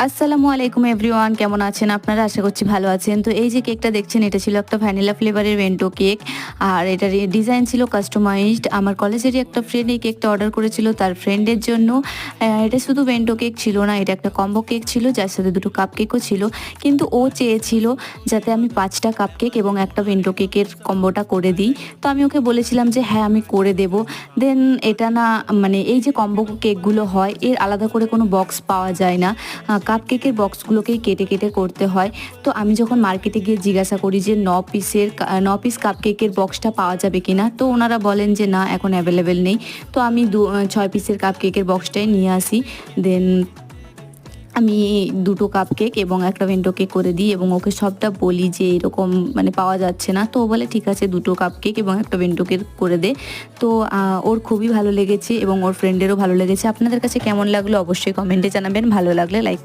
আসসালামু আলাইকুম এভরিওয়ান, কেমন আছেন আপনারা? আশা করছি ভালো আছেন। তো এই যে কেকটা দেখছেন, এটা ছিল একটা ভ্যানিলা ফ্লেভারের বেন্টো কেক। আর এটার ডিজাইন ছিল কাস্টমাইজড। আমার কলেজেরই একটা ফ্রেন্ড এই কেকটা অর্ডার করেছিল তার ফ্রেন্ডের জন্য। এটা শুধু বেন্টো কেক ছিল না, এটা একটা কম্বো কেক ছিল যার সাথে দুটো কাপ কেকও ছিল। কিন্তু ও চেয়েছিল যাতে আমি 5টা কাপ কেক এবং একটা বেন্টো কেকের কম্বোটা করে দিই। তো আমি ওকে বলেছিলাম যে হ্যাঁ, আমি করে দেব। দেন এটা না, মানে এই যে কম্বো কেকগুলো হয় এর আলাদা করে কোনো বক্স পাওয়া যায় না। কাপ কেকের বক্সগুলোকেই কেটে কেটে করতে হয়। তো আমি যখন মার্কেটে গিয়ে জিজ্ঞাসা করি যে 9 পিস কাপ কেকের বক্সটা পাওয়া যাবে কিনা, তো ওনারা বলেন যে না, এখন অ্যাভেলেবেল নেই। তো আমি 6 পিসের কাপ কেকের বক্সটাই নিয়ে আসি। দেন আমি দুটো কাপ কেক এবং একটা বেন্টো কেক করে দিই এবং ওকে সবটা বলি যে এরকম মানে পাওয়া যাচ্ছে না। তো ও বলে ঠিক আছে, দুটো কাপ কেক এবং একটা বেন্টো কেক করে দে। তো ওর খুবই ভালো লেগেছে এবং ওর ফ্রেন্ডেরও ভালো লেগেছে। আপনাদের কাছে কেমন লাগলো অবশ্যই কমেন্টে জানাবেন। ভালো লাগলে লাইক